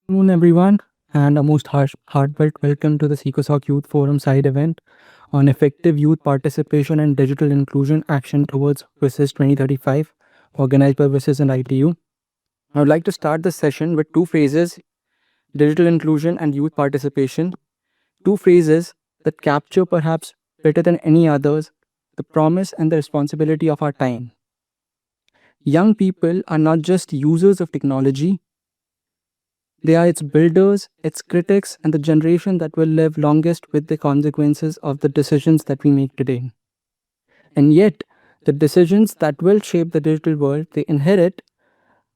Afternoon, everyone, and a most heartfelt welcome to the ECOSOC Youth Forum side event on effective youth participation and digital inclusion action towards WSIS 2035, organized by WSIS and ITU. I would like to start the session with two phrases: digital inclusion and youth participation. Two phrases that capture perhaps better than any others the promise and the responsibility of our time. Young people are not just users of technology, they are its builders, its critics, and the generation that will live longest with the consequences of the decisions that we make today. And yet, the decisions that will shape the digital world they inherit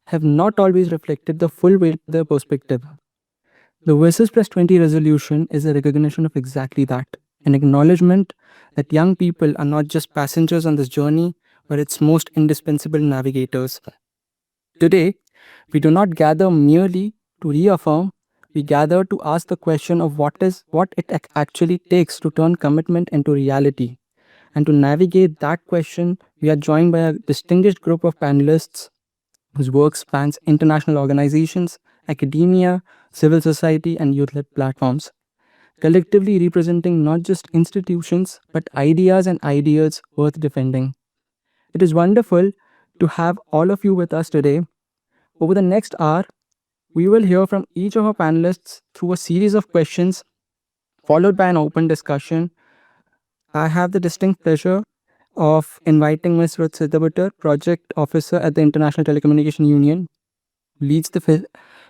have not always reflected the full weight of their perspective. The Versus Plus 20 resolution is a recognition of exactly that, an acknowledgement that young people are not just passengers on this journey, but its most indispensable navigators. Today, we do not gather merely to reaffirm, we gather to ask the question of what it actually takes to turn commitment into reality. And to navigate that question, we are joined by a distinguished group of panelists whose work spans international organizations, academia, civil society, and youth led platforms, collectively representing not just institutions but ideas and ideals worth defending. It is wonderful to have all of you with us today. Over the next hour, we will hear from each of our panelists through a series of questions, followed by an open discussion. I have the distinct pleasure of inviting Ms. Ruth Siddhabutter, Project Officer at the International Telecommunication Union, who leads the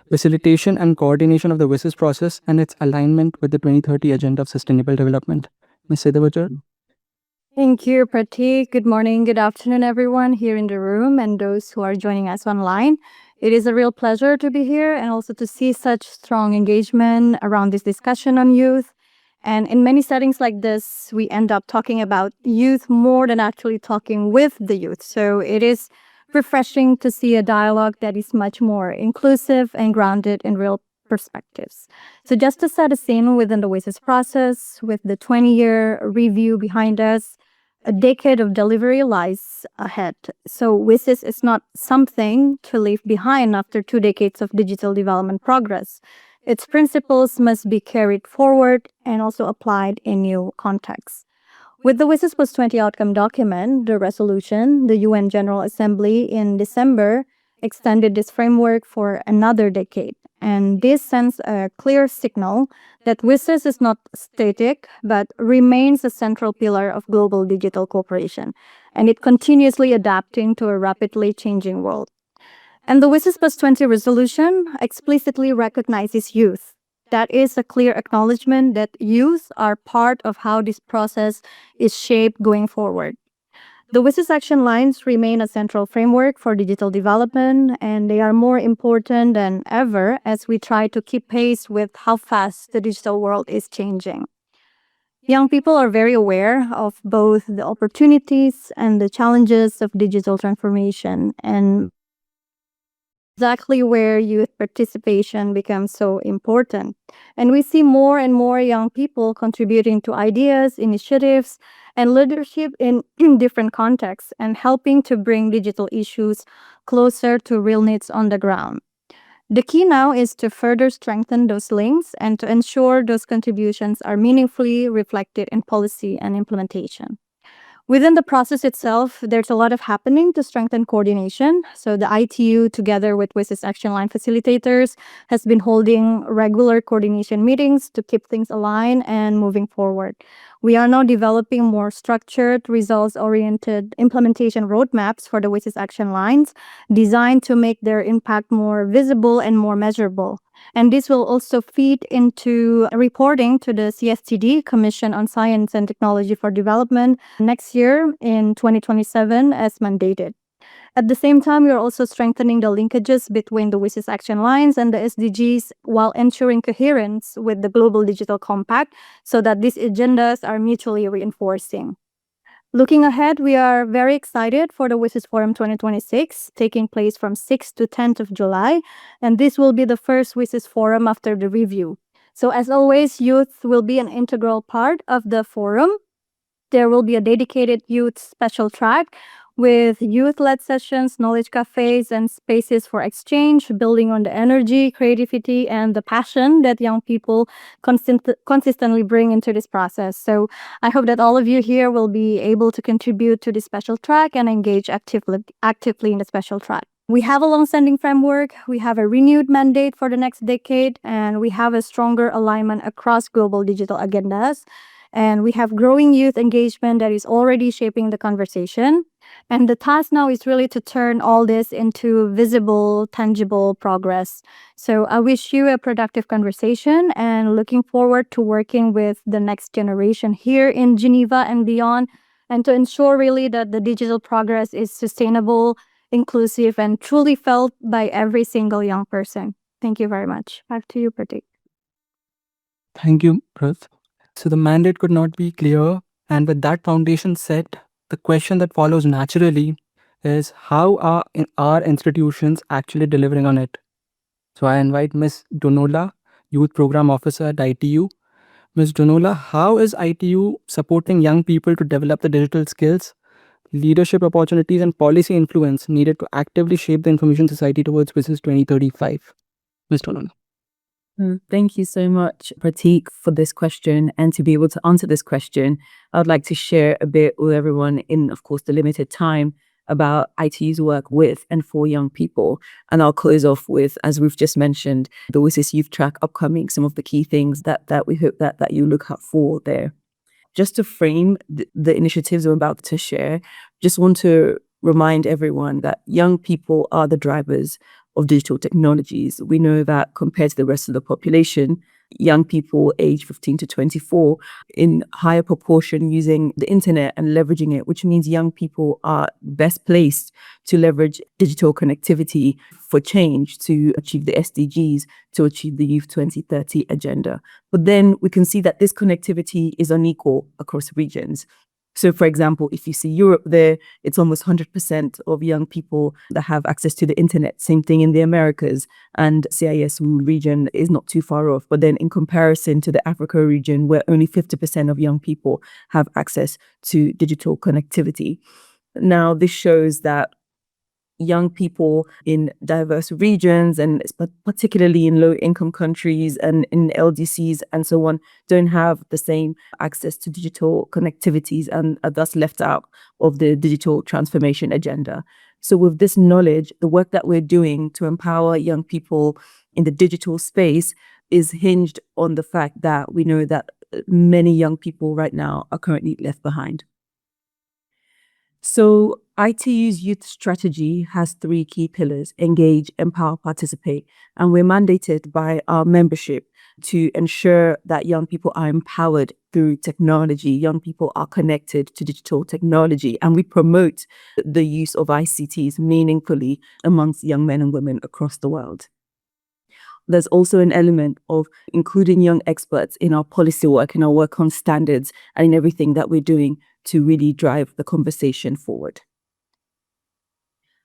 facilitation and coordination of the WSIS process and its alignment with the 2030 Agenda of Sustainable Development. Ms. Siddhabutter. Thank you, Pratik. Good morning, good afternoon, everyone here in the room and those who are joining us online. It is a real pleasure to be here and also to see such strong engagement around this discussion on youth. And in many settings like this, we end up talking about youth more than actually talking with the youth. So it is refreshing to see a dialogue that is much more inclusive and grounded in real perspectives. So just to set a scene within the WSIS process, with the 20-year review behind us, a decade of delivery lies ahead. So WSIS is not something to leave behind after 2 decades of digital development progress. Its principles must be carried forward and also applied in new contexts. With the WSIS Plus 20 outcome document, the resolution, the UN General Assembly in December extended this framework for another decade. And this sends a clear signal that WSIS is not static, but remains a central pillar of global digital cooperation. And it continuously adapting to a rapidly changing world. And the WSIS Plus 20 resolution explicitly recognizes youth. That is a clear acknowledgement that youth are part of how this process is shaped going forward. The WSIS action lines remain a central framework for digital development, and they are more important than ever as we try to keep pace with how fast the digital world is changing. Young people are very aware of both the opportunities and the challenges of digital transformation, and exactly where youth participation becomes so important. And we see more and more young people contributing to ideas, initiatives, and leadership in different contexts and helping to bring digital issues closer to real needs on the ground. The key now is to further strengthen those links and to ensure those contributions are meaningfully reflected in policy and implementation. Within the process itself, there's a lot of happening to strengthen coordination. So the ITU, together with WSIS Action Line facilitators, has been holding regular coordination meetings to keep things aligned and moving forward. We are now developing more structured, results-oriented implementation roadmaps for the WSIS Action Lines, designed to make their impact more visible and more measurable. And this will also feed into reporting to the CSTD, Commission on Science and Technology for Development, next year in 2027 as mandated. At the same time, we are also strengthening the linkages between the WSIS action lines and the SDGs while ensuring coherence with the Global Digital Compact so that these agendas are mutually reinforcing. Looking ahead, we are very excited for the WSIS Forum 2026, taking place from 6th to 10th of July, and this will be the first WSIS Forum after the review. So as always, youth will be an integral part of the forum. There will be a dedicated youth special track with youth-led sessions, knowledge cafes, and spaces for exchange, building on the energy, creativity, and the passion that young people consistently bring into this process. So I hope that all of you here will be able to contribute to this special track and engage actively in the special track. We have a long-standing framework, we have a renewed mandate for the next decade, and we have a stronger alignment across global digital agendas. And we have growing youth engagement that is already shaping the conversation. And the task now is really to turn all this into visible, tangible progress. So I wish you a productive conversation and looking forward to working with the next generation here in Geneva and beyond, and to ensure really that the digital progress is sustainable, inclusive, and truly felt by every single young person. Thank you very much. Back to you, Pratik. Thank you, Prith. So the mandate could not be clear, and with that foundation set, the question that follows naturally is how are our institutions actually delivering on it? So I invite Ms. Donola, Youth Program Officer at ITU. Ms. Donola, how is ITU supporting young people to develop the digital skills, leadership opportunities, and policy influence needed to actively shape the information society towards WSIS 2035? Ms. Donola. Thank you so much, Pratik, for this question. And to be able to answer this question, I would like to share a bit with everyone in, of course, the limited time about ITU's work with and for young people. And I'll close off with, as we've just mentioned, the WSIS Youth Track upcoming, some of the key things that we hope that you look out for there. Just to frame the initiatives I'm about to share, just want to remind everyone that young people are the drivers of digital technologies. We know that compared to the rest of the population, young people aged 15 to 24 in higher proportion using the internet and leveraging it, which means young people are best placed to leverage digital connectivity for change to achieve the SDGs, to achieve the Youth 2030 agenda. But then we can see that this connectivity is unequal across regions. So, for example, if you see Europe there, it's almost 100% of young people that have access to the internet. Same thing in the Americas, and CIS region is not too far off. But then in comparison to the Africa region, where only 50% of young people have access to digital connectivity. Now, this shows that young people in diverse regions, and particularly in low-income countries and in LDCs and so on, don't have the same access to digital connectivities and are thus left out of the digital transformation agenda. So with this knowledge, the work that we're doing to empower young people in the digital space is hinged on the fact that we know that many young people right now are currently left behind. So ITU's youth strategy has 3 key pillars: engage, empower, participate. And we're mandated by our membership to ensure that young people are empowered through technology. Young people are connected to digital technology, and we promote the use of ICTs meaningfully amongst young men and women across the world. There's also an element of including young experts in our policy work, in our work on standards, and in everything that we're doing to really drive the conversation forward.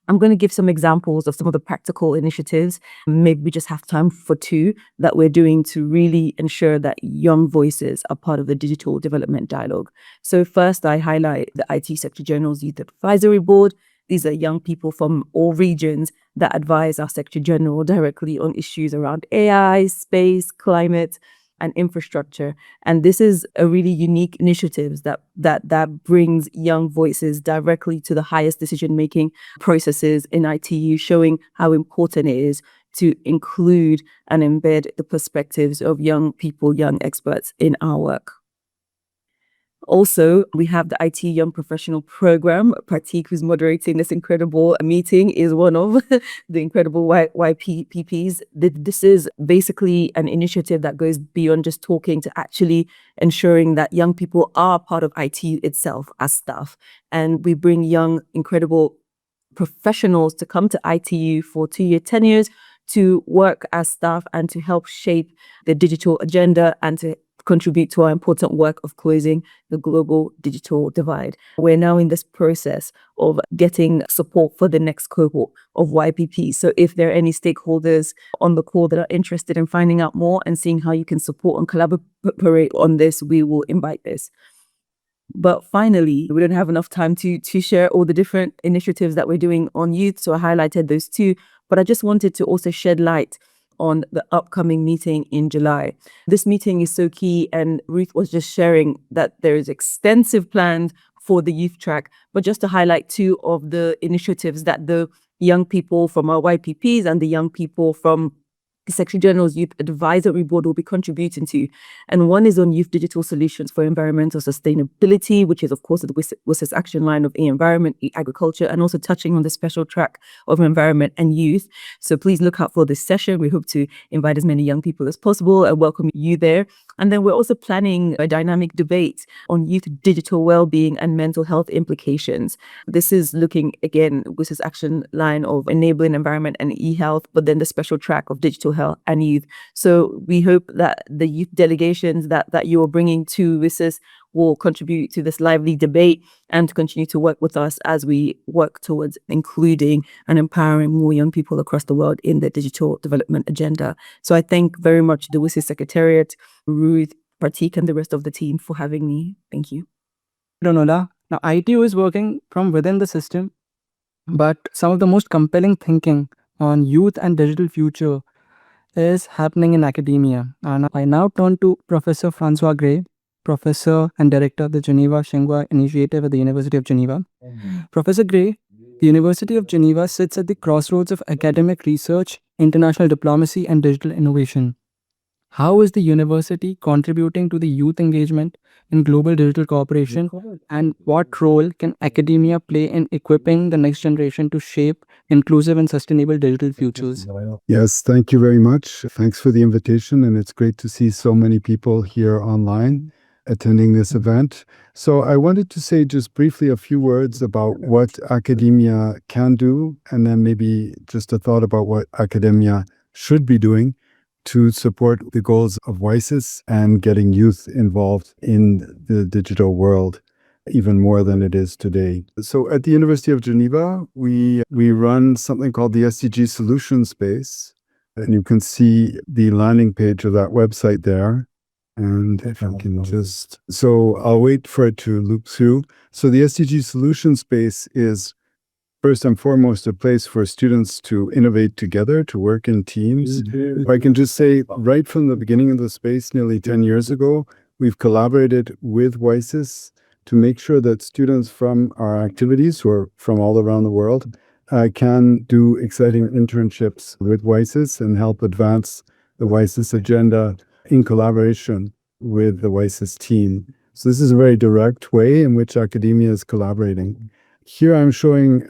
I'm going to give some examples of some of the practical initiatives. Maybe we just have time for 2 that we're doing to really ensure that young voices are part of the digital development dialogue. So first, I highlight the IT Secretary General's Youth Advisory Board. These are young people from all regions that advise our Secretary General directly on issues around AI, space, climate, and infrastructure. And this is a really unique initiative that brings young voices directly to the highest decision-making processes in ITU, showing how important it is to include and embed the perspectives of young people, young experts in our work. Also, we have the IT Young Professional Program. Pratik, who's moderating this incredible meeting, is one of the incredible YPPs. This is basically an initiative that goes beyond just talking to actually ensuring that young people are part of IT itself as staff. And we bring young, incredible professionals to come to ITU for 2-year tenures to work as staff and to help shape the digital agenda and to contribute to our important work of closing the global digital divide. We're now in this process of getting support for the next cohort of YPP. So if there are any stakeholders on the call that are interested in finding out more and seeing how you can support and collaborate on this, we will invite this. But finally, we don't have enough time to share all the different initiatives that we're doing on youth. So I highlighted those two, but I just wanted to also shed light on the upcoming meeting in July. This meeting is so key, and Ruth was just sharing that there is extensive plans for the youth track, but just to highlight two of the initiatives that the young people from our YPPs and the young people from the Secretary General's Youth Advisory Board will be contributing to. And one is on youth digital solutions for environmental sustainability, which is, of course, the WSIS action line of environment, agriculture, and also touching on the special track of environment and youth. So please look out for this session. We hope to invite as many young people as possible and welcome you there. And then we're also planning a dynamic debate on youth digital well-being and mental health implications. This is looking, again, with this action line of enabling environment and e-health, but then the special track of digital health and youth. So we hope that the youth delegations that you are bringing to WSIS will contribute to this lively debate and continue to work with us as we work towards including and empowering more young people across the world in the digital development agenda. So I thank very much the WSIS Secretariat, Ruth, Pratik, and the rest of the team for having me. Thank you. Donola. Now, ITU is working from within the system, but some of the most compelling thinking on youth and digital future is happening in academia. And I now turn to Professor Francois Gray, Professor and Director of the Geneva Xinhua Initiative at the University of Geneva. Professor Gray, the University of Geneva sits at the crossroads of academic research, international diplomacy, and digital innovation. How is the university contributing to the youth engagement in global digital cooperation, and what role can academia play in equipping the next generation to shape inclusive and sustainable digital futures? Yes, thank you very much. Thanks for the invitation, and it's great to see so many people here online attending this event. So I wanted to say just briefly a few words about what academia can do, and then maybe just a thought about what academia should be doing to support the goals of WSIS and getting youth involved in the digital world even more than it is today. So at the University of Geneva, we run something called the SDG Solution Space, and you can see the landing page of that website there. And if I can just, so I'll wait for it to loop through. So the SDG Solution Space is first and foremost a place for students to innovate together, to work in teams. If I can just say, right from the beginning of the space, nearly 10 years ago, we've collaborated with WSIS to make sure that students from our activities, who are from all around the world, can do exciting internships with WSIS and help advance the WSIS agenda in collaboration with the WSIS team. So this is a very direct way in which academia is collaborating. Here I'm showing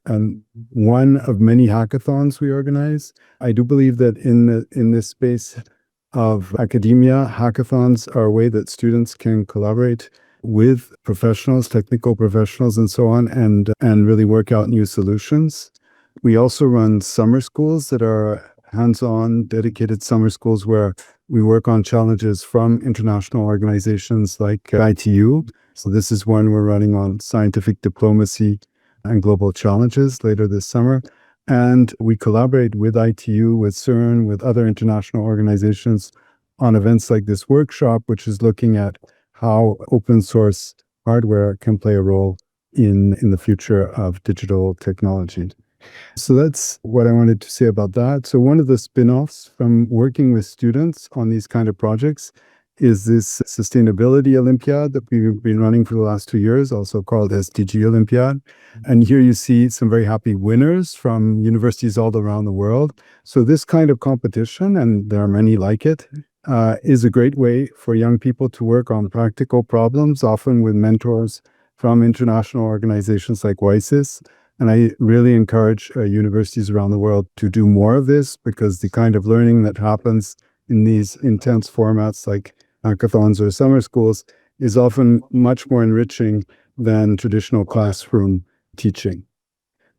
one of many hackathons we organize. I do believe that in this space of academia, hackathons are a way that students can collaborate with professionals, technical professionals, and so on, and really work out new solutions. We also run summer schools that are hands-on, dedicated summer schools where we work on challenges from international organizations like ITU. So this is one we're running on scientific diplomacy and global challenges later this summer. And we collaborate with ITU, with CERN, with other international organizations on events like this workshop, which is looking at how open source hardware can play a role in the future of digital technology. So that's what I wanted to say about that. So one of the spin-offs from working with students on these kind of projects is this Sustainability Olympiad that we've been running for the last 2 years, also called SDG Olympiad. And here you see some very happy winners from universities all around the world. So this kind of competition, and there are many like it, is a great way for young people to work on practical problems, often with mentors from international organizations like WSIS. And I really encourage universities around the world to do more of this, because the kind of learning that happens in these intense formats like hackathons or summer schools is often much more enriching than traditional classroom teaching.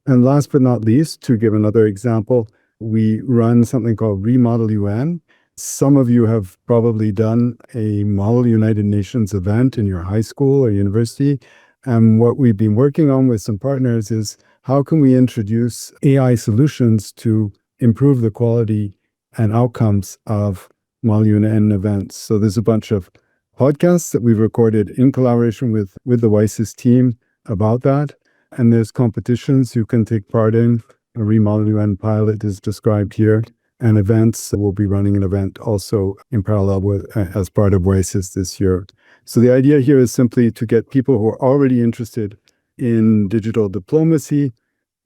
And last but not least, to give another example, we run something called Remodel UN. Some of you have probably done a Model United Nations event in your high school or university. And what we've been working on with some partners is how can we introduce AI solutions to improve the quality and outcomes of Model UN events. So there's a bunch of podcasts that we've recorded in collaboration with the WSIS team about that. And there's competitions you can take part in. A Remodel UN pilot is described here, and events. We'll be running an event also in parallel with as part of WSIS this year. So the idea here is simply to get people who are already interested in digital diplomacy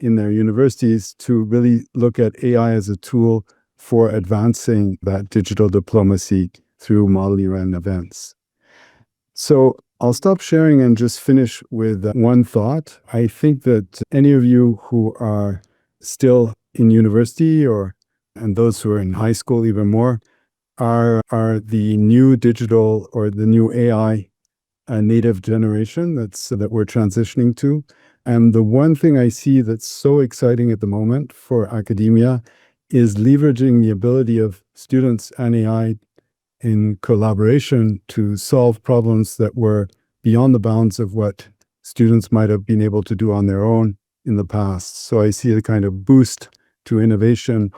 in their universities to really look at AI as a tool for advancing that digital diplomacy through Model UN events. So I'll stop sharing and just finish with one thought. I think that any of you who are still in university and those who are in high school even more are the new digital or the new AI native generation that we're transitioning to. And the one thing I see that's so exciting at the moment for academia is leveraging the ability of students and AI in collaboration to solve problems that were beyond the bounds of what students might have been able to do on their own in the past. So I see a kind of boost to innovation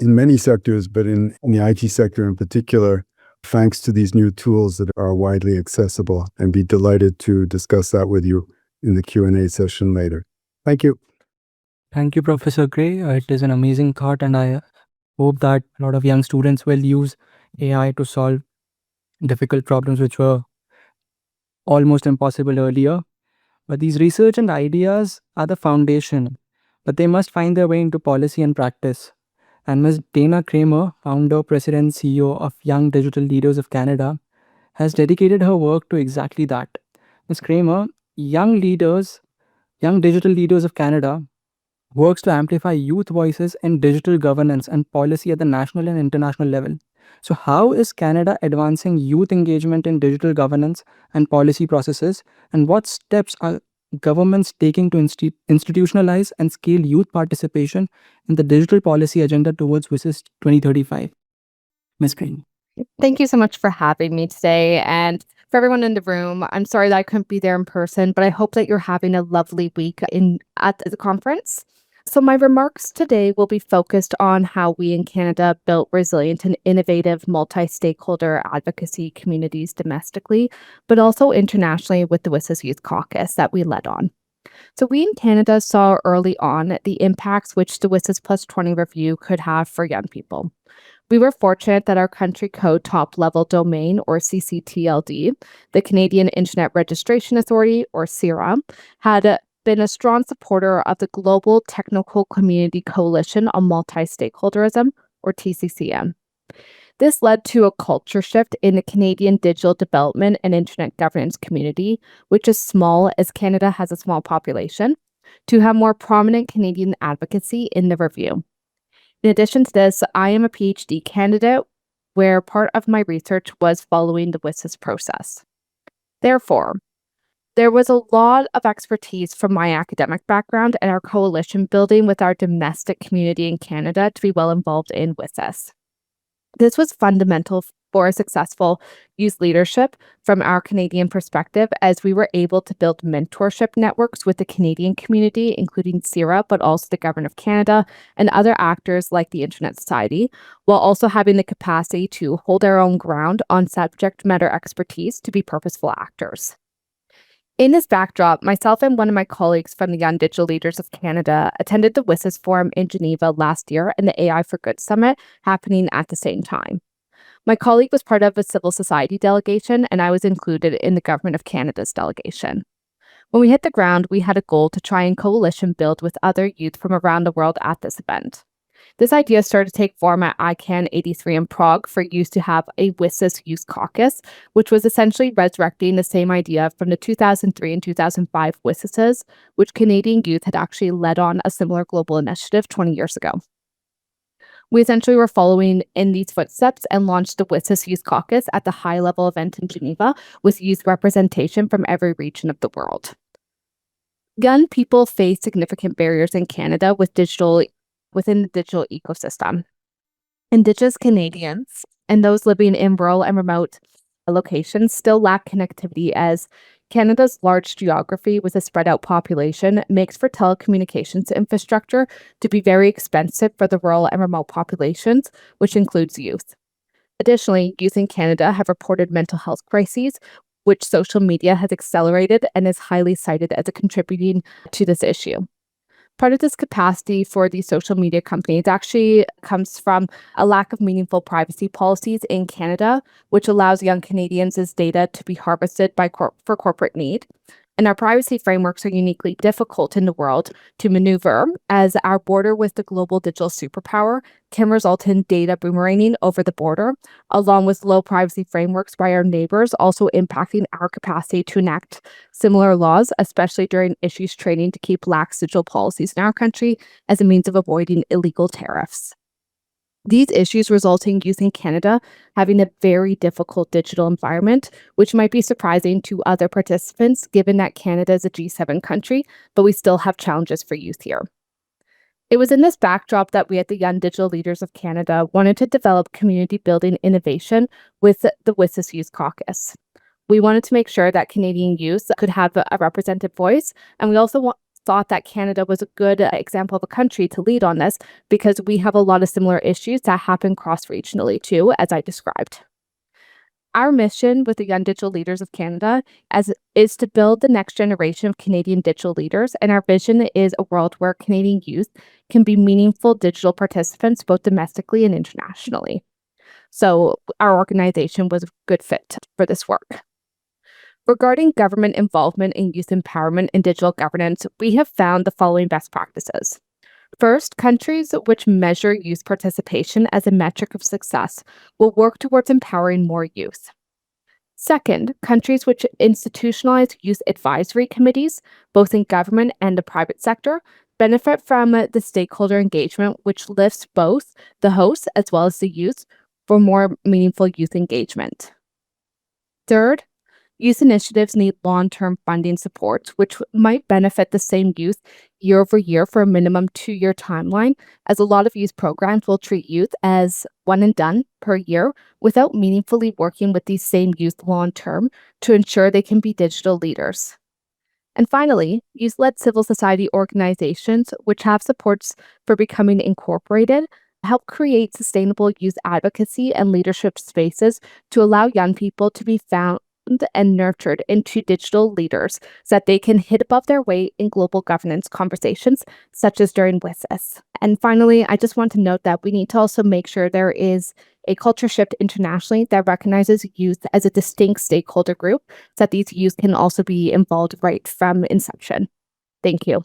in many sectors, but in the IT sector in particular, thanks to these new tools that are widely accessible, and be delighted to discuss that with you in the Q&A session later. Thank you. Thank you, Professor Gray. It is an amazing thought, and I hope that a lot of young students will use AI to solve difficult problems which were almost impossible earlier. But these research and ideas are the foundation, but they must find their way into policy and practice. And Ms. Dana Kramer, founder, president, CEO of Young Digital Leaders of Canada, has dedicated her work to exactly that. Ms. Kramer, Young Digital Leaders of Canada, works to amplify youth voices in digital governance and policy at the national and international level. So how is Canada advancing youth engagement in digital governance and policy processes, and what steps are governments taking to institutionalize and scale youth participation in the digital policy agenda towards WSIS 2035? Ms. Crane. Thank you so much for having me today. And for everyone in the room, I'm sorry that I couldn't be there in person, but I hope that you're having a lovely week at the conference. So my remarks today will be focused on how we in Canada built resilient and innovative multi-stakeholder advocacy communities domestically, but also internationally with the WSIS Youth Caucus that we led on. So we in Canada saw early on the impacts which the WSIS Plus 20 review could have for young people. We were fortunate that our country code top-level domain, or CCTLD, the Canadian Internet Registration Authority, or CIRA, had been a strong supporter of the Global Technical Community Coalition on Multi-Stakeholderism, or TCCM. This led to a culture shift in the Canadian digital development and internet governance community, which is small as Canada has a small population, to have more prominent Canadian advocacy in the review. In addition to this, I am a PhD candidate where part of my research was following the WSIS process. Therefore, there was a lot of expertise from my academic background and our coalition building with our domestic community in Canada to be well involved in WSIS. This was fundamental for a successful youth leadership from our Canadian perspective, as we were able to build mentorship networks with the Canadian community, including CIRA, but also the Government of Canada and other actors like the Internet Society, while also having the capacity to hold our own ground on subject matter expertise to be purposeful actors. In this backdrop, myself and one of my colleagues from the Young Digital Leaders of Canada attended the WSIS Forum in Geneva last year and the AI for Good Summit happening at the same time. My colleague was part of a civil society delegation, and I was included in the Government of Canada's delegation. When we hit the ground, we had a goal to try and coalition build with other youth from around the world at this event. This idea started to take form at ICANN 83 in Prague for youth to have a WSIS Youth Caucus, which was essentially resurrecting the same idea from the 2003 and 2005 WSISs, which Canadian youth had actually led on a similar global initiative 20 years ago. We essentially were following in these footsteps and launched the WSIS Youth Caucus at the high-level event in Geneva with youth representation from every region of the world. Young people face significant barriers in Canada within the digital ecosystem. Indigenous Canadians and those living in rural and remote locations still lack connectivity, as Canada's large geography with a spread out population makes for telecommunications infrastructure to be very expensive for the rural and remote populations, which includes youth. Additionally, youth in Canada have reported mental health crises, which social media has accelerated and is highly cited as a contributing to this issue. Part of this capacity for these social media companies actually comes from a lack of meaningful privacy policies in Canada, which allows young Canadians' data to be harvested for corporate need. And our privacy frameworks are uniquely difficult in the world to maneuver, as our border with the global digital superpower can result in data boomeranging over the border, along with low privacy frameworks by our neighbors, also impacting our capacity to enact similar laws, especially during issues trading to keep lax digital policies in our country as a means of avoiding illegal tariffs. These issues result in youth in Canada having a very difficult digital environment, which might be surprising to other participants given that Canada is a G7 country, but we still have challenges for youth here. It was in this backdrop that we at the Young Digital Leaders of Canada wanted to develop community building innovation with the WSIS Youth Caucus. We wanted to make sure that Canadian youth could have a representative voice, and we also thought that Canada was a good example of a country to lead on this because we have a lot of similar issues that happen cross-regionally too, as I described. Our mission with the Young Digital Leaders of Canada is to build the next generation of Canadian digital leaders, and our vision is a world where Canadian youth can be meaningful digital participants both domestically and internationally. So our organization was a good fit for this work. Regarding government involvement in youth empowerment and digital governance, we have found the following best practices. First, countries which measure youth participation as a metric of success will work towards empowering more youth. Second, countries which institutionalize youth advisory committees, both in government and the private sector, benefit from the stakeholder engagement, which lifts both the hosts as well as the youth for more meaningful youth engagement. Third, youth initiatives need long-term funding support, which might benefit the same youth year over year for a minimum 2-year timeline, as a lot of youth programs will treat youth as one and done per year without meaningfully working with these same youth long-term to ensure they can be digital leaders. And finally, youth-led civil society organizations, which have supports for becoming incorporated, help create sustainable youth advocacy and leadership spaces to allow young people to be found and nurtured into digital leaders so that they can hit above their weight in global governance conversations, such as during WSIS. And finally, I just want to note that we need to also make sure there is a culture shift internationally that recognizes youth as a distinct stakeholder group so that these youth can also be involved right from inception. Thank you.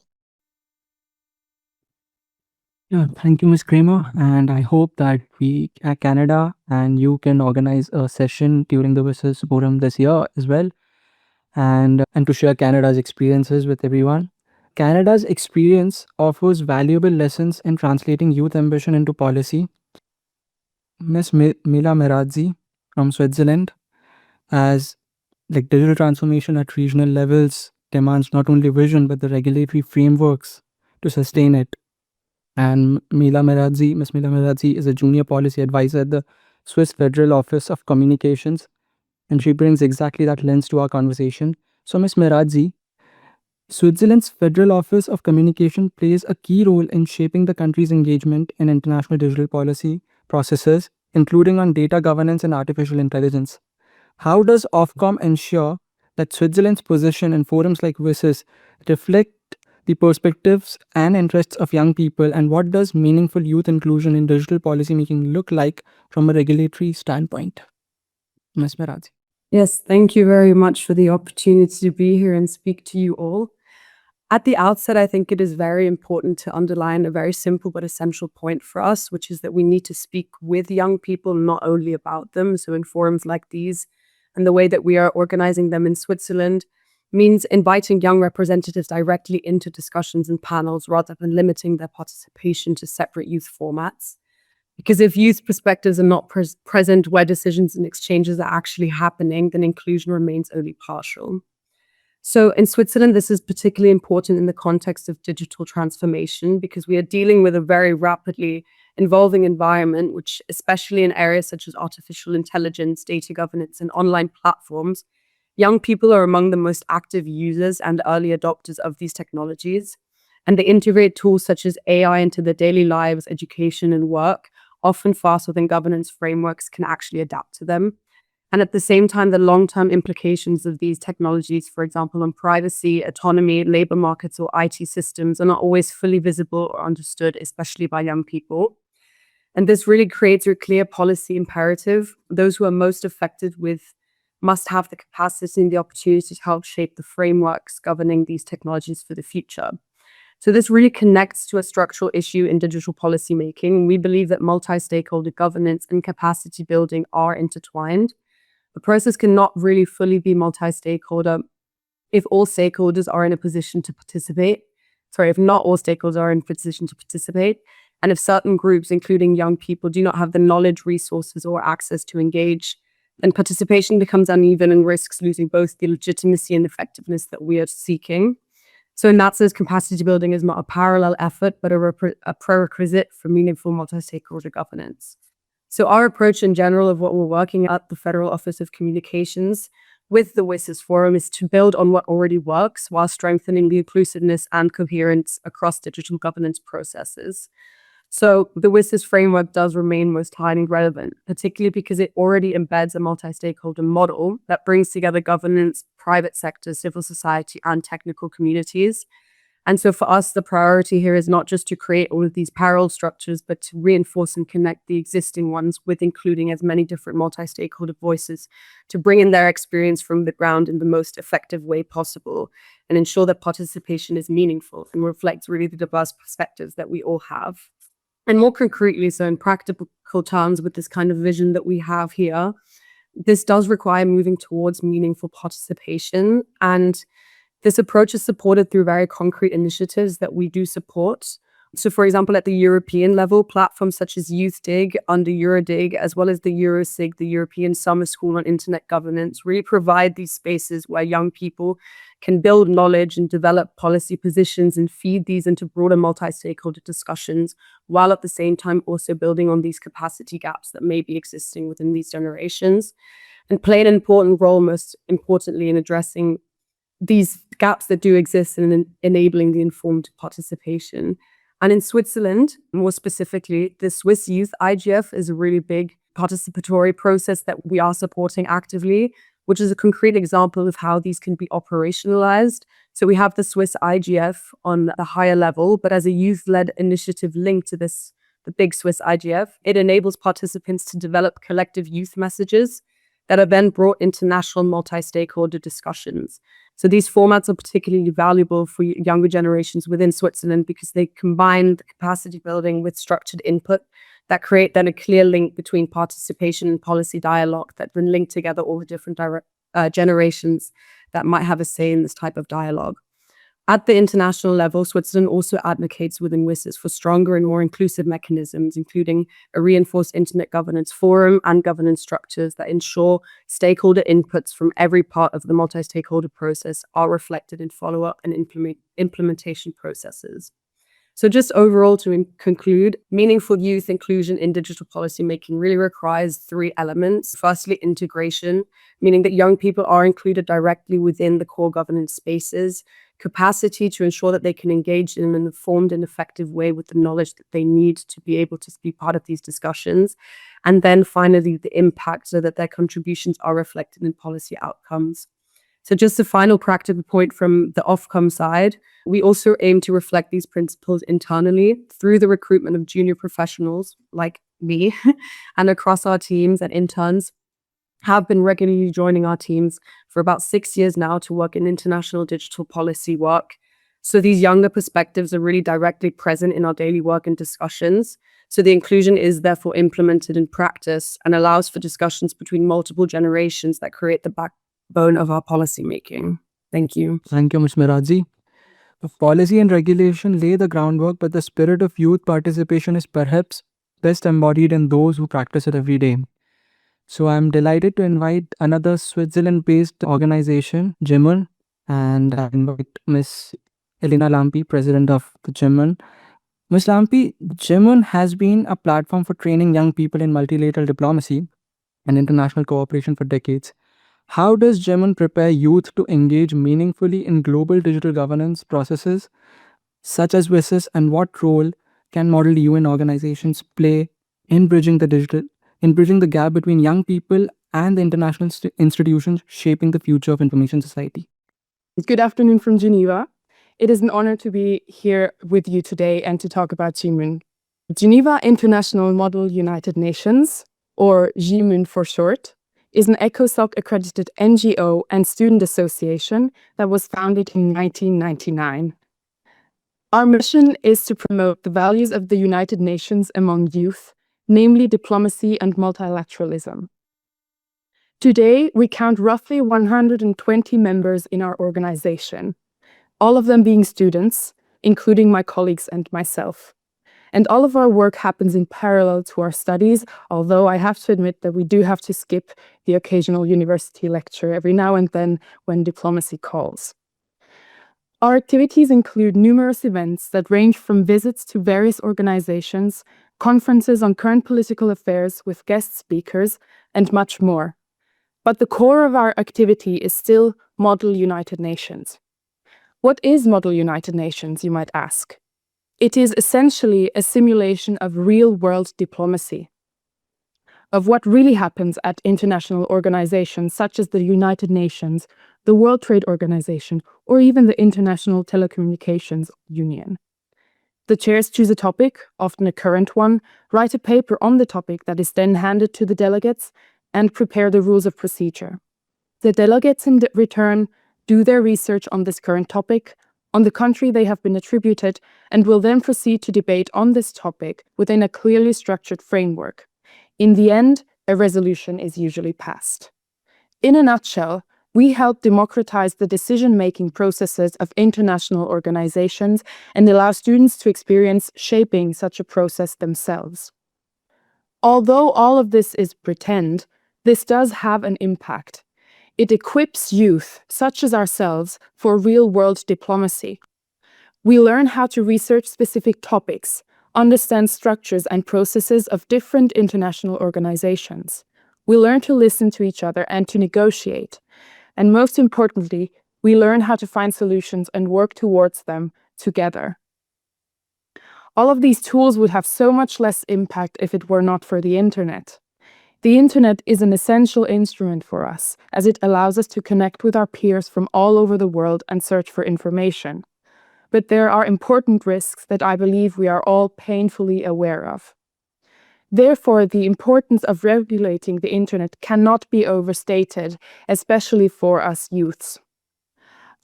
Yeah, thank you, Ms. Kramer. And I hope that we at Canada and you can organize a session during the WSIS Forum this year as well, and to share Canada's experiences with everyone. Canada's experience offers valuable lessons in translating youth ambition into policy. Ms. Mila Meradzi from Switzerland, as digital transformation at regional levels demands not only vision but the regulatory frameworks to sustain it. And Ms. Mila Meradzi is a junior policy advisor at the Swiss Federal Office of Communications, and she brings exactly that lens to our conversation. So, Ms. Meradzi, Switzerland's Federal Office of Communication plays a key role in shaping the country's engagement in international digital policy processes, including on data governance and artificial intelligence. How does Ofcom ensure that Switzerland's position in forums like WSIS reflect the perspectives and interests of young people, and what does meaningful youth inclusion in digital policymaking look like from a regulatory standpoint? Ms. Meradzi. Yes, thank you very much for the opportunity to be here and speak to you all. At the outset, I think it is very important to underline a very simple but essential point for us, which is that we need to speak with young people, not only about them. So in forums like these, and the way that we are organizing them in Switzerland, means inviting young representatives directly into discussions and panels rather than limiting their participation to separate youth formats. Because if youth perspectives are not present where decisions and exchanges are actually happening, then inclusion remains only partial. So in Switzerland, this is particularly important in the context of digital transformation because we are dealing with a very rapidly evolving environment, which especially in areas such as artificial intelligence, data governance, and online platforms, young people are among the most active users and early adopters of these technologies. And they integrate tools such as AI into their daily lives, education, and work, often faster than governance frameworks can actually adapt to them. And at the same time, the long-term implications of these technologies, for example, on privacy, autonomy, labor markets, or IT systems, are not always fully visible or understood, especially by young people. And this really creates a clear policy imperative. Those who are most affected with must have the capacity and the opportunity to help shape the frameworks governing these technologies for the future. So this really connects to a structural issue in digital policy making. We believe that multi-stakeholder governance and capacity building are intertwined. The process cannot really fully be multi-stakeholder if all stakeholders are in a position to participate. If not all stakeholders are in a position to participate, and if certain groups, including young people, do not have the knowledge, resources, or access to engage, then participation becomes uneven and risks losing both the legitimacy and effectiveness that we are seeking. So in that sense, capacity building is not a parallel effort, but a prerequisite for meaningful multi-stakeholder governance. So our approach in general of what we're working at the Federal Office of Communications with the WSIS Forum is to build on what already works while strengthening the inclusiveness and coherence across digital governance processes. So the WSIS framework does remain most highly relevant, particularly because it already embeds a multi-stakeholder model that brings together governance, private sector, civil society, and technical communities. And so for us, the priority here is not just to create all of these parallel structures, but to reinforce and connect the existing ones with including as many different multi-stakeholder voices to bring in their experience from the ground in the most effective way possible and ensure that participation is meaningful and reflects really the diverse perspectives that we all have. And more concretely, so in practical terms, with this kind of vision that we have here, this does require moving towards meaningful participation. And this approach is supported through very concrete initiatives that we do support. So, for example, at the European level, platforms such as YouthDig under EuroDig, as well as the EuroSig, the European Summer School on Internet Governance, really provide these spaces where young people can build knowledge and develop policy positions and feed these into broader multi-stakeholder discussions, while at the same time also building on these capacity gaps that may be existing within these generations, and play an important role, most importantly, in addressing these gaps that do exist and enabling the informed participation. And in Switzerland, more specifically, the Swiss Youth IGF is a really big participatory process that we are supporting actively, which is a concrete example of how these can be operationalized. So we have the Swiss IGF on the higher level, but as a youth-led initiative linked to this, the big Swiss IGF, it enables participants to develop collective youth messages that are then brought into national multi-stakeholder discussions. So these formats are particularly valuable for younger generations within Switzerland because they combine the capacity building with structured input that create then a clear link between participation and policy dialogue that then link together all the different generations that might have a say in this type of dialogue. At the international level, Switzerland also advocates within WSIS for stronger and more inclusive mechanisms, including a reinforced internet governance forum and governance structures that ensure stakeholder inputs from every part of the multi-stakeholder process are reflected in follow-up and implementation processes. So just overall, to conclude, meaningful youth inclusion in digital policy making really requires three elements. Firstly, integration, meaning that young people are included directly within the core governance spaces. Capacity to ensure that they can engage in an informed and effective way with the knowledge that they need to be able to be part of these discussions. And then finally, the impact so that their contributions are reflected in policy outcomes. So just a final practical point from the Ofcom side, we also aim to reflect these principles internally through the recruitment of junior professionals like me and across our teams and interns have been regularly joining our teams for about 6 years now to work in international digital policy work. So these younger perspectives are really directly present in our daily work and discussions. So the inclusion is therefore implemented in practice and allows for discussions between multiple generations that create the backbone of our policy making. Thank you. Thank you, Ms. Miraji. The policy and regulation lay the groundwork, but the spirit of youth participation is perhaps best embodied in those who practice it every day. So I'm delighted to invite another Switzerland-based organization, GEMON, and I invite Ms. Elena Lampi, president of the GEMON. Ms. Lampi, GEMON has been a platform for training young people in multilateral diplomacy and international cooperation for decades. How does GEMON prepare youth to engage meaningfully in global digital governance processes such as WSIS, and what role can Model UN organizations play in bridging the gap between young people and the international institutions shaping the future of information society. Good afternoon from Geneva. It is an honor to be here with you today and to talk about GMUN. Geneva International Model United Nations, or GMUN for short, is an ECOSOC accredited NGO and student association that was founded in 1999. Our mission is to promote the values of the United Nations among youth, namely diplomacy and multilateralism. Today, we count roughly 120 members in our organization, all of them being students, including my colleagues and myself. And all of our work happens in parallel to our studies, although I have to admit that we do have to skip the occasional university lecture every now and then when diplomacy calls. Our activities include numerous events that range from visits to various organizations, conferences on current political affairs with guest speakers, and much more. But the core of our activity is still Model United Nations. What is Model United Nations, you might ask? It is essentially a simulation of real-world diplomacy, of what really happens at international organizations such as the United Nations, the World Trade Organization, or even the International Telecommunications Union. The chairs choose a topic, often a current one, write a paper on the topic that is then handed to the delegates, and prepare the rules of procedure. The delegates in return do their research on this current topic, on the country they have been attributed, and will then proceed to debate on this topic within a clearly structured framework. In the end, a resolution is usually passed. In a nutshell, we help democratize the decision-making processes of international organizations and allow students to experience shaping such a process themselves. Although all of this is pretend, this does have an impact. It equips youth, such as ourselves, for real-world diplomacy. We learn how to research specific topics, understand structures and processes of different international organizations. We learn to listen to each other and to negotiate. And most importantly, we learn how to find solutions and work towards them together. All of these tools would have so much less impact if it were not for the internet. The internet is an essential instrument for us, as it allows us to connect with our peers from all over the world and search for information. But there are important risks that I believe we are all painfully aware of. Therefore, the importance of regulating the internet cannot be overstated, especially for us youths.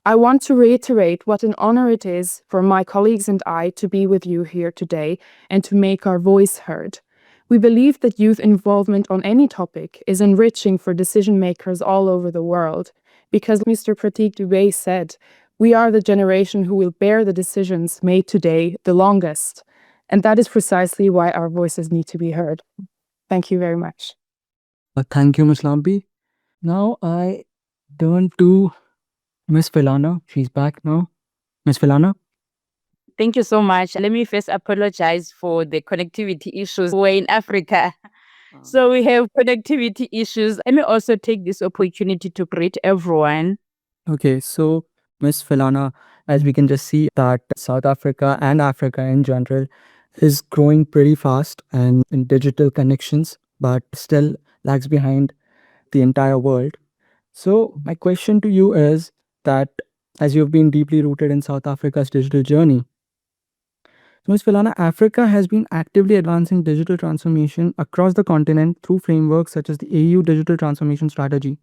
I want to reiterate what an honor it is for my colleagues and I to be with you here today and to make our voice heard. We believe that youth involvement on any topic is enriching for decision makers all over the world, because Mr. Pratik Dubey said, we are the generation who will bear the decisions made today the longest. And that is precisely why our voices need to be heard. Thank you very much. Thank you, Ms. Lambi. Now I turn to Ms. Filana. She's back now. Ms. Filana? Thank you so much. Let me first apologize for the connectivity issues. We're in Africa, so we have connectivity issues. Let me also take this opportunity to greet everyone. Okay, so Ms. Filana, as we can just see that South Africa and Africa in general is growing pretty fast and in digital connections, but still lags behind the entire world. So my question to you is that as you've been deeply rooted in South Africa's digital journey, so Ms. Filana, Africa has been actively advancing digital transformation across the continent through frameworks such as the AU Digital Transformation Strategy.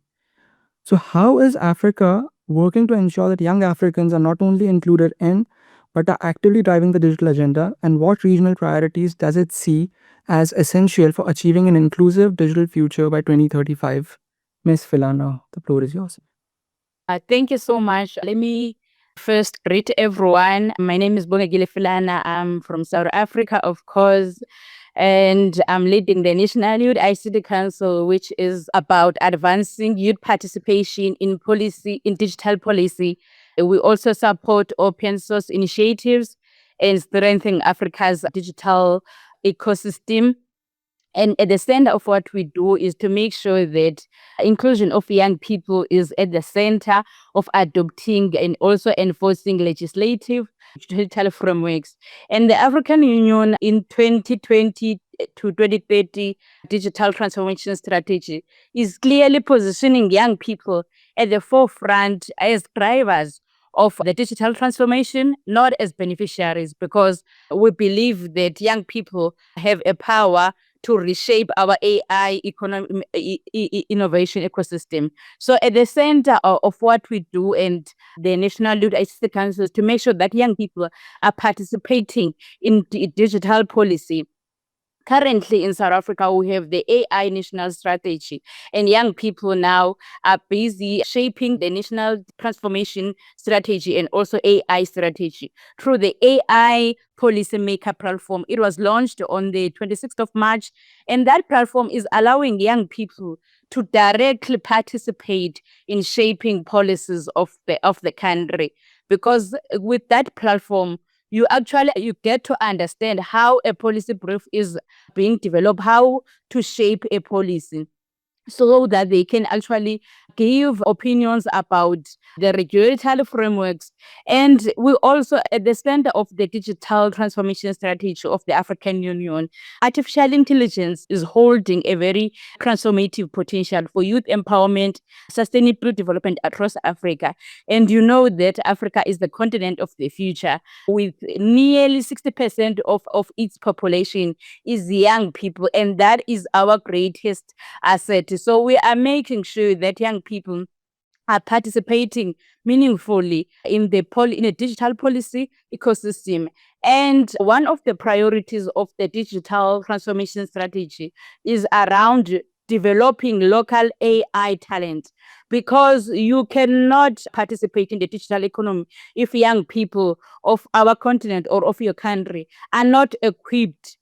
So how is Africa working to ensure that young Africans are not only included in, but are actively driving the digital agenda, and what regional priorities does it see as essential for achieving an inclusive digital future by 2035? Ms. Filana, the floor is yours. Thank you so much. Let me first greet everyone. My name is Bongagile Filana. I'm from South Africa, of course, and I'm leading the National Youth ICT Council, which is about advancing youth participation in policy, in digital policy. We also support open source initiatives and strengthening Africa's digital ecosystem. And at the center of what we do is to make sure that inclusion of young people is at the center of adopting and also enforcing legislative digital frameworks. And the African Union in 2020 to 2030 digital transformation strategy is clearly positioning young people at the forefront as drivers of the digital transformation, not as beneficiaries, because we believe that young people have a power to reshape our AI innovation ecosystem. So at the center of what we do and the National Youth ICT Council is to make sure that young people are participating in digital policy. Currently in South Africa, we have the AI national strategy, and young people now are busy shaping the national transformation strategy and also AI strategy through the AI policymaker platform. It was launched on the 26th of March, and that platform is allowing young people to directly participate in shaping policies of the country. Because with that platform, you get to understand how a policy brief is being developed, how to shape a policy, so that they can actually give opinions about the regulatory frameworks. And we also, at the center of the digital transformation strategy of the African Union, artificial intelligence is holding a very transformative potential for youth empowerment, sustainable development across Africa. And you know that Africa is the continent of the future, with nearly 60% of its population is young people, and that is our greatest asset. So we are making sure that young people are participating meaningfully in a digital policy ecosystem. And one of the priorities of the digital transformation strategy is around developing local AI talent, because you cannot participate in the digital economy if young people of our continent or of your country are not equipped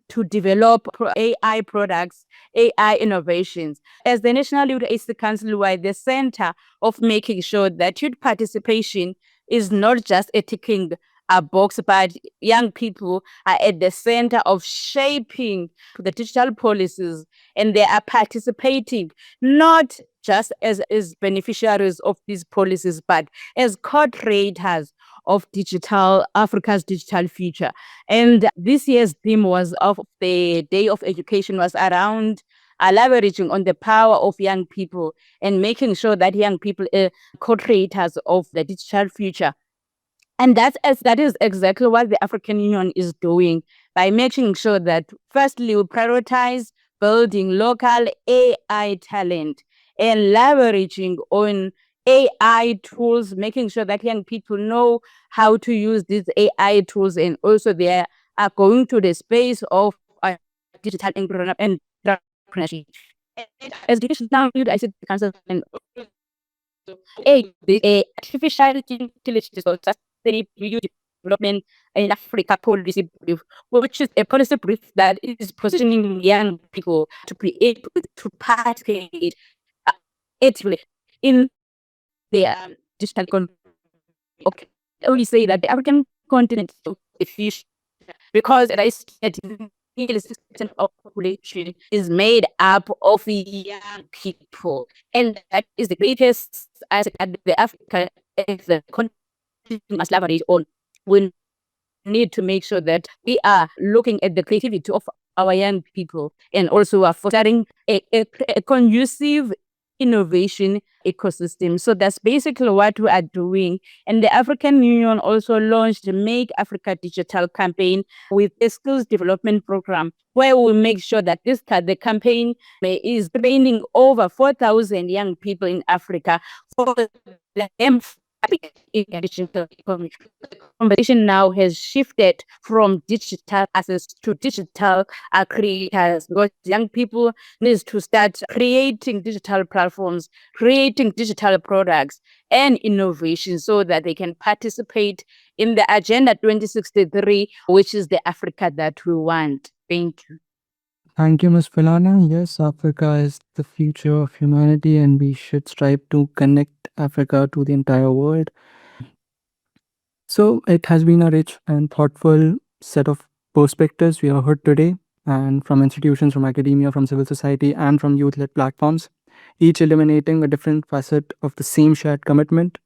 to develop AI products, AI innovations. As the National Youth ICT Council, we are the center of making sure that youth participation is not just a ticking a box, but young people are at the center of shaping the digital policies, and they are participating not just as beneficiaries of these policies, but as co-creators of Africa's digital future. And this year's theme of the Day of Education was around leveraging on the power of young people and making sure that young people are co-creators of the digital future. And that is exactly what the African Union is doing by making sure that, firstly, we prioritize building local AI talent and leveraging on AI tools, making sure that young people know how to use these AI tools, and also they are going to the space of digital entrepreneurship. As digital youth ICT council and the artificial intelligence or sustainable youth development in Africa policy brief, which is a policy brief that is positioning young people to be able to participate actively in the digital economy. Okay, we say that the African continent is the future, because as I said, nearly 60% of the population is made up of young people, and that is the greatest asset that the Africa as the continent must leverage on. We need to make sure that we are looking at the creativity of our young people, and also are fostering a conducive innovation ecosystem. So that's basically what we are doing. And the African Union also launched the Make Africa Digital campaign with a skills development program, where we make sure that the campaign is training over 4,000 young people in Africa for them. In digital economy. The conversation now has shifted from digital access to digital creators, because young people need to start creating digital platforms, creating digital products and innovation, so that they can participate in the Agenda 2063, which is the Africa that we want. Thank you. Thank you, Ms. Filana. Yes, Africa is the future of humanity, and we should strive to connect Africa to the entire world. So it has been a rich and thoughtful set of perspectives we have heard today, and from institutions, from academia, from civil society, and from youth-led platforms, each illuminating a different facet of the same shared commitment.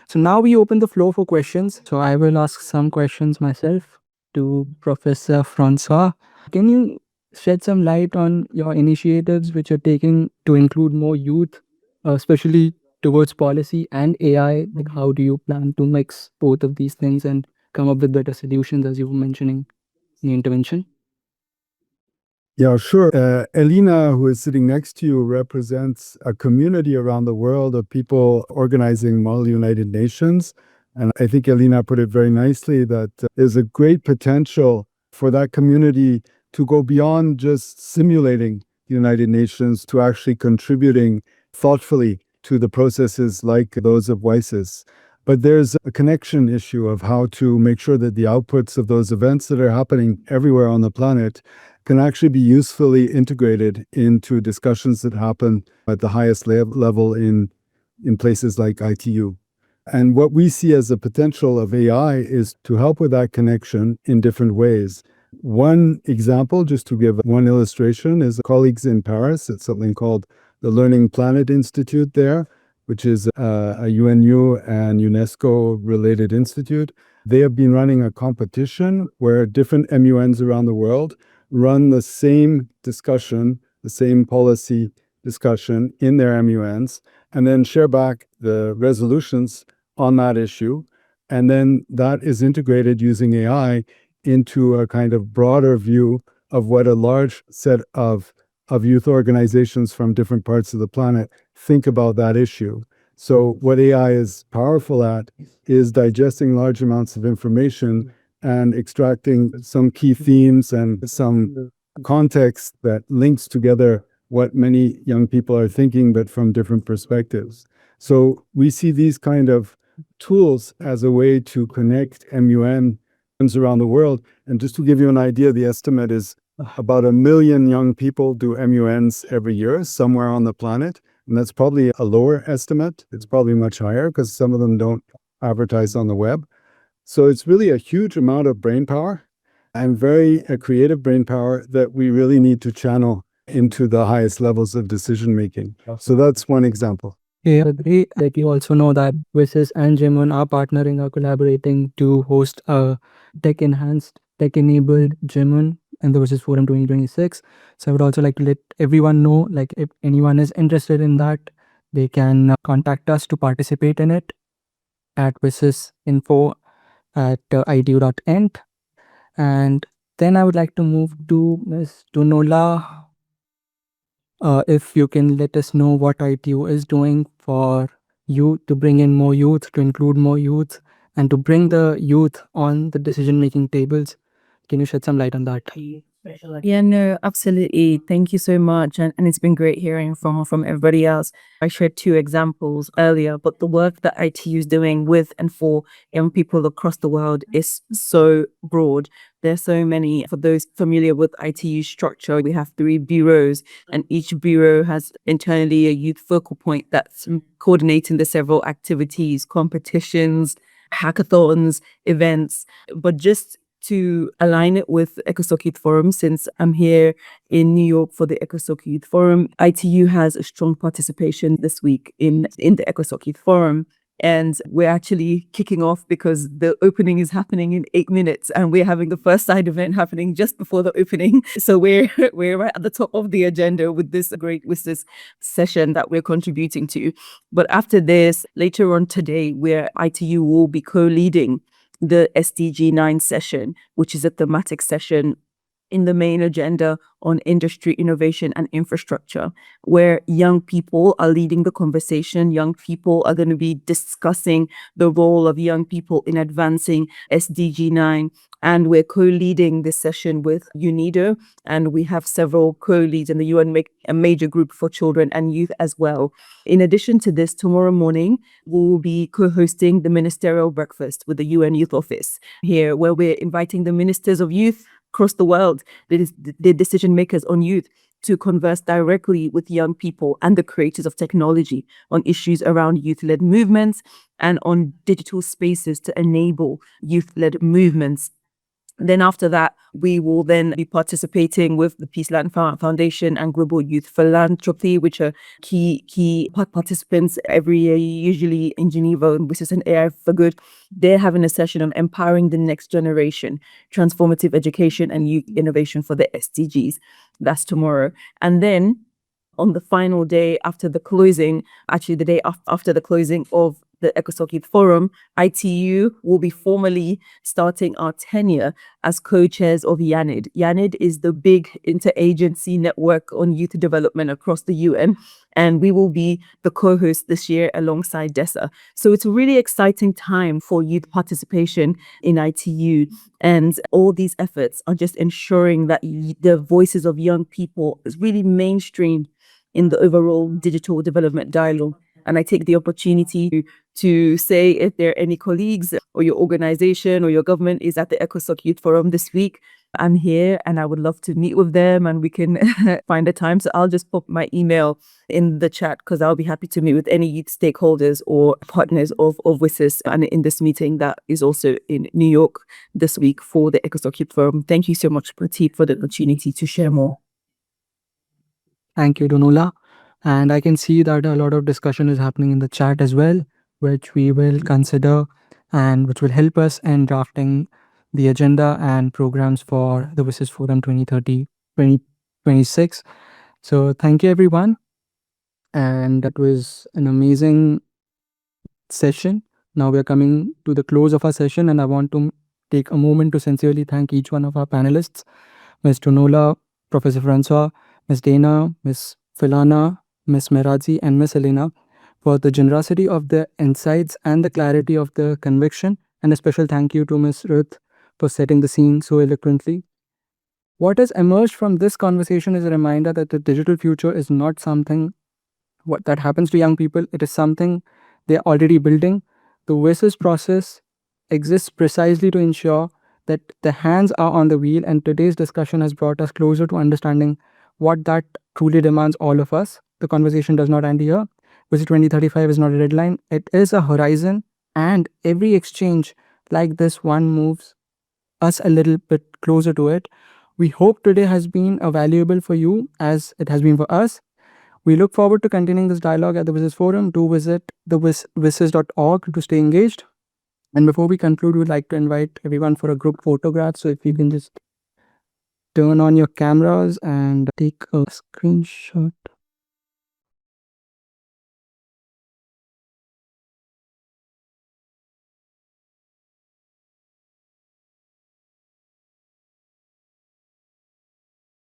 So now we open the floor for questions. So I will ask some questions myself to Professor Francois. Can you shed some light on your initiatives which you're taking to include more youth, especially towards policy and AI? Like, how do you plan to mix both of these things and come up with better solutions, as you were mentioning in the intervention? Yeah, sure. Elena, who is sitting next to you, represents a community around the world of people organizing Model United Nations. And I think Elena put it very nicely that there's a great potential for that community to go beyond just simulating the United Nations to actually contributing thoughtfully to the processes like those of WSIS. But there's a connection issue of how to make sure that the outputs of those events that are happening everywhere on the planet can actually be usefully integrated into discussions that happen at the highest level in places like ITU. And what we see as the potential of AI is to help with that connection in different ways. One example, just to give one illustration, is colleagues in Paris. It's something called the Learning Planet Institute there, which is a UNU and UNESCO related institute. They have been running a competition where different MUNs around the world run the same discussion, the same policy discussion in their MUNs, and then share back the resolutions on that issue. And then that is integrated using AI into a kind of broader view of what a large set of youth organizations from different parts of the planet think about that issue. So what AI is powerful at is digesting large amounts of information and extracting some key themes and some context that links together what many young people are thinking, but from different perspectives. So we see these kind of tools as a way to connect MUNs around the world. And just to give you an idea, the estimate is about 1 million young people do MUNs every year somewhere on the planet. And that's probably a lower estimate. It's probably much higher because some of them don't advertise on the web. So it's really a huge amount of brain power and very creative brain power that we really need to channel into the highest levels of decision making. So that's one example. Yeah, I agree. Like, you also know that WSIS and Jimun are partnering or collaborating to host a tech-enhanced, tech-enabled Jimun in the WSIS Forum 2026. So I would also like to let everyone know, like, if anyone is interested in that, they can contact us to participate in it at wsisinfo@itu.ent. And then I would like to move to Ms. Dunola. If you can let us know what ITU is doing for youth, to bring in more youth, to include more youth, and to bring the youth on the decision-making tables. Can you shed some light on that? Yeah, no, absolutely. Thank you so much. And it's been great hearing from everybody else. I shared 2 examples earlier, but the work that ITU is doing with and for young people across the world is so broad. There's so many. For those familiar with ITU structure, we have 3 bureaus, and each bureau has internally a youth focal point that's coordinating the several activities, competitions, hackathons, events. But just to align it with ECOSOC Youth Forum, since I'm here in New York for the ECOSOC Youth Forum, ITU has a strong participation this week in the ECOSOC Youth Forum. And we're actually kicking off because the opening is happening in 8 minutes, and we're having the first side event happening just before the opening. So we're right at the top of the agenda with this WSIS session that we're contributing to. But after this, later on today, where ITU will be co-leading the SDG 9 session, which is a thematic session in the main agenda on industry, innovation, and infrastructure, where young people are leading the conversation. Young people are going to be discussing the role of young people in advancing SDG 9. And we're co-leading this session with UNIDO, and we have several co-leads in the UN, a major group for children and youth as well. In addition to this, tomorrow morning, we will be co-hosting the ministerial breakfast with the UN Youth Office here, where we're inviting the ministers of youth across the world, the decision makers on youth, to converse directly with young people and the creators of technology on issues around youth-led movements and on digital spaces to enable youth-led movements. Then after that, we will then be participating with the Peaceland Foundation and Global Youth Philanthropy, which are key participants every year, usually in Geneva, which is an AI for Good. They're having a session on empowering the next generation, transformative education and youth innovation for the SDGs. That's tomorrow. And then on the final day after the closing, actually the day after the closing of the ECOSOC Youth Forum, ITU will be formally starting our tenure as co-chairs of YANID. YANID is the big interagency network on youth development across the UN, and we will be the co-host this year alongside DESA. So it's a really exciting time for youth participation in ITU, and all these efforts are just ensuring that the voices of young people is really mainstreamed in the overall digital development dialogue. And I take the opportunity to say, if there are any colleagues or your organization or your government is at the ECOSOC Youth Forum this week, I'm here and I would love to meet with them and we can find a time. So I'll just pop my email in the chat because I'll be happy to meet with any youth stakeholders or partners of WSIS and in this meeting that is also in New York this week for the ECOSOC Youth Forum. Thank you so much, Prateek, for the opportunity to share more. Thank you, Donula. And I can see that a lot of discussion is happening in the chat as well, which we will consider and which will help us in drafting the agenda and programs for the WSIS Forum 2026. So thank you, everyone. And that was an amazing session. Now we are coming to the close of our session, and I want to take a moment to sincerely thank each one of our panelists, Ms. Donula, Professor Francois, Ms. Dana, Ms. Filana, Ms. Merazi, and Ms. Elena for the generosity of the insights and the clarity of the conviction, and a special thank you to Ms. Ruth for setting the scene so eloquently. What has emerged from this conversation is a reminder that the digital future is not something that happens to young people. It is something they're already building. The WSIS process exists precisely to ensure that the hands are on the wheel, and today's discussion has brought us closer to understanding what that truly demands all of us. The conversation does not end here. WSIS 2035 is not a deadline, it is a horizon, and every exchange like this one moves us a little bit closer to it. We hope today has been valuable for you as it has been for us. We look forward to continuing this dialogue at the WSIS Forum. Do visit the WSIS.org to stay engaged. And before we conclude, we'd like to invite everyone for a group photograph. So if you can just turn on your cameras and take a screenshot.